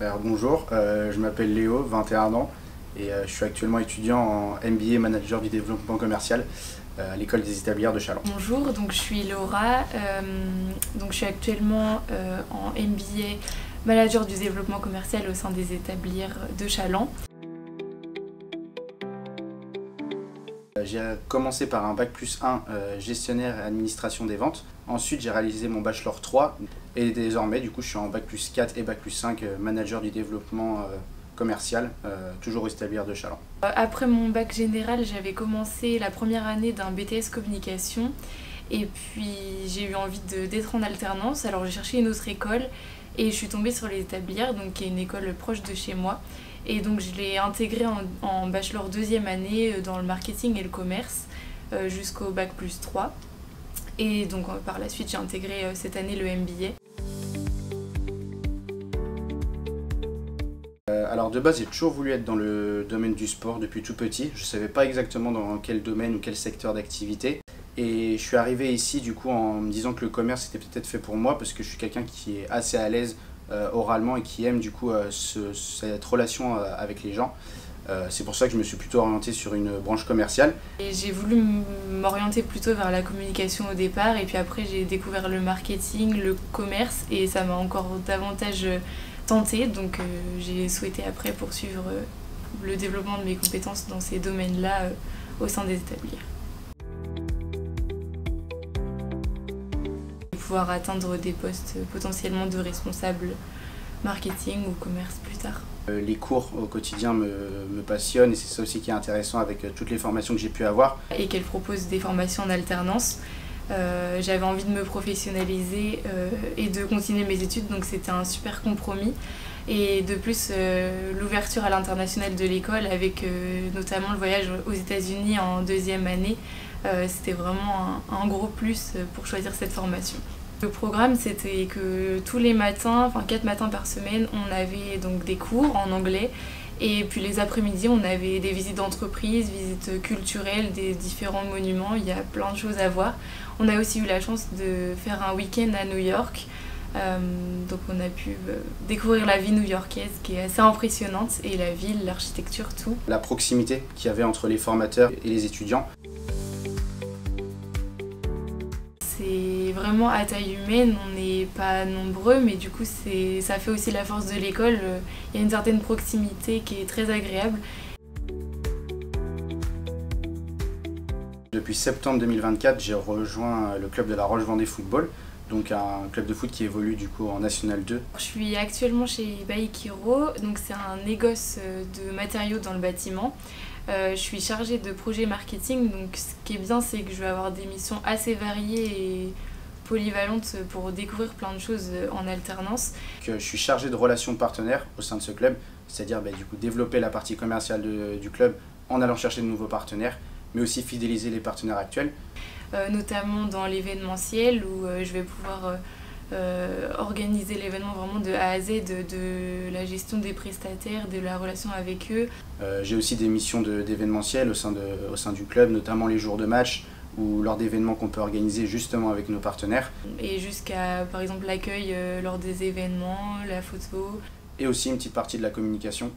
Alors, bonjour, je m'appelle Léo, 21 ans et je suis actuellement étudiant en MBA Manager du développement commercial à l'école des établis de Challans. Bonjour, donc je suis Laura, je suis actuellement en MBA Manager du développement commercial au sein des établis de Challans. J'ai commencé par un bac+1 gestionnaire et administration des ventes. Ensuite, j'ai réalisé mon bachelor 3 et désormais, du coup, je suis en bac+4 et bac+5 manager du développement commercial, toujours au établis de Challans. Après mon bac général, j'avais commencé la première année d'un BTS communication et puis j'ai eu envie d'être en alternance. Alors j'ai cherché une autre école et je suis tombée sur les Établières, donc qui est une école proche de chez moi. Et donc je l'ai intégrée en bachelor deuxième année dans le marketing et le commerce jusqu'au bac+3. Et donc par la suite j'ai intégré cette année le MBA. Alors de base j'ai toujours voulu être dans le domaine du sport depuis tout petit. Je ne savais pas exactement dans quel domaine ou quel secteur d'activité. Et je suis arrivé ici du coup en me disant que le commerce était peut-être fait pour moi parce que je suis quelqu'un qui est assez à l'aise oralement et qui aime du coup cette relation avec les gens. C'est pour ça que je me suis plutôt orienté sur une branche commerciale. Et j'ai voulu m'orienter plutôt vers la communication au départ et puis après j'ai découvert le marketing, le commerce et ça m'a encore davantage tenté. Donc j'ai souhaité après poursuivre le développement de mes compétences dans ces domaines-là au sein des établis. Pouvoir atteindre des postes potentiellement de responsable marketing ou commerce plus tard. Les cours au quotidien me passionnent et c'est ça aussi qui est intéressant avec toutes les formations que j'ai pu avoir. Et qu'elle propose des formations en alternance. J'avais envie de me professionnaliser et de continuer mes études, donc c'était un super compromis. Et de plus, l'ouverture à l'international de l'école avec notamment le voyage aux États-Unis en deuxième année, c'était vraiment un gros plus pour choisir cette formation. Le programme, c'était que tous les matins, 4 matins par semaine, on avait donc des cours en anglais. Et puis les après-midi, on avait des visites d'entreprise, visites culturelles, des différents monuments. Il y a plein de choses à voir. On a aussi eu la chance de faire un week-end à New York. Donc on a pu découvrir la vie new-yorkaise qui est assez impressionnante et la ville, l'architecture, tout. La proximité qu'il y avait entre les formateurs et les étudiants. C'est vraiment à taille humaine, on n'est pas nombreux, mais du coup ça fait aussi la force de l'école. Il y a une certaine proximité qui est très agréable. Depuis septembre 2024, j'ai rejoint le club de la Roche-Vendée Football, donc un club de foot qui évolue du coup en National 2. Je suis actuellement chez Baikiro, donc c'est un négoce de matériaux dans le bâtiment. Je suis chargée de projet marketing, donc ce qui est bien c'est que je vais avoir des missions assez variées et polyvalentes pour découvrir plein de choses en alternance. Je suis chargé de relations partenaires au sein de ce club, c'est-à-dire du coup développer la partie commerciale du club en allant chercher de nouveaux partenaires, mais aussi fidéliser les partenaires actuels. Notamment dans l'événementiel où je vais pouvoir organiser l'événement vraiment de A à Z, de la gestion des prestataires, de la relation avec eux. J'ai aussi des missions d'événementiel au sein du club, notamment les jours de match ou lors d'événements qu'on peut organiser justement avec nos partenaires. Et jusqu'à par exemple l'accueil lors des événements, la photo. Et aussi une petite partie de la communication,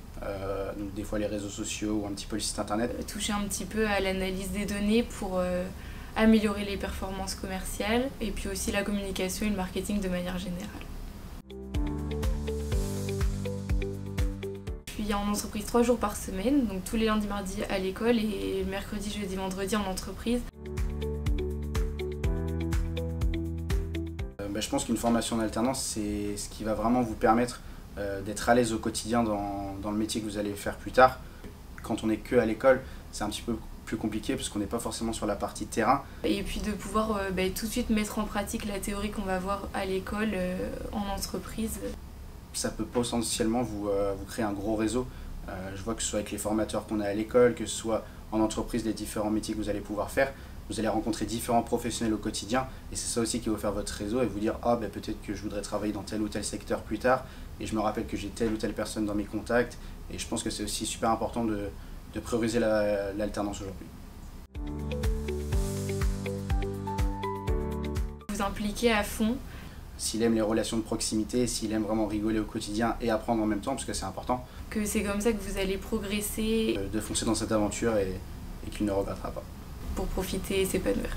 donc des fois les réseaux sociaux ou un petit peu le site internet. Toucher un petit peu à l'analyse des données pour améliorer les performances commerciales et puis aussi la communication et le marketing de manière générale. Je suis en entreprise 3 jours par semaine, donc tous les lundis, mardis à l'école et mercredi, jeudi, vendredi en entreprise. Je pense qu'une formation en alternance, c'est ce qui va vraiment vous permettre d'être à l'aise au quotidien dans le métier que vous allez faire plus tard. Quand on n'est que à l'école, c'est un petit peu plus compliqué parce qu'on n'est pas forcément sur la partie terrain. Et puis de pouvoir tout de suite mettre en pratique la théorie qu'on va voir à l'école en entreprise. Ça peut potentiellement vous créer un gros réseau. Je vois que ce soit avec les formateurs qu'on a à l'école, que ce soit en entreprise, les différents métiers que vous allez pouvoir faire. Vous allez rencontrer différents professionnels au quotidien et c'est ça aussi qui va vous faire votre réseau et vous dire « Ah, peut-être que je voudrais travailler dans tel ou tel secteur plus tard et je me rappelle que j'ai telle ou telle personne dans mes contacts » et je pense que c'est aussi super important de prioriser l'alternance aujourd'hui. Vous impliquer à fond s'il aime les relations de proximité, s'il aime vraiment rigoler au quotidien et apprendre en même temps, parce que c'est important. Que c'est comme ça que vous allez progresser. De foncer dans cette aventure et qu'il ne regrettera pas. Pour profiter et s'épanouir.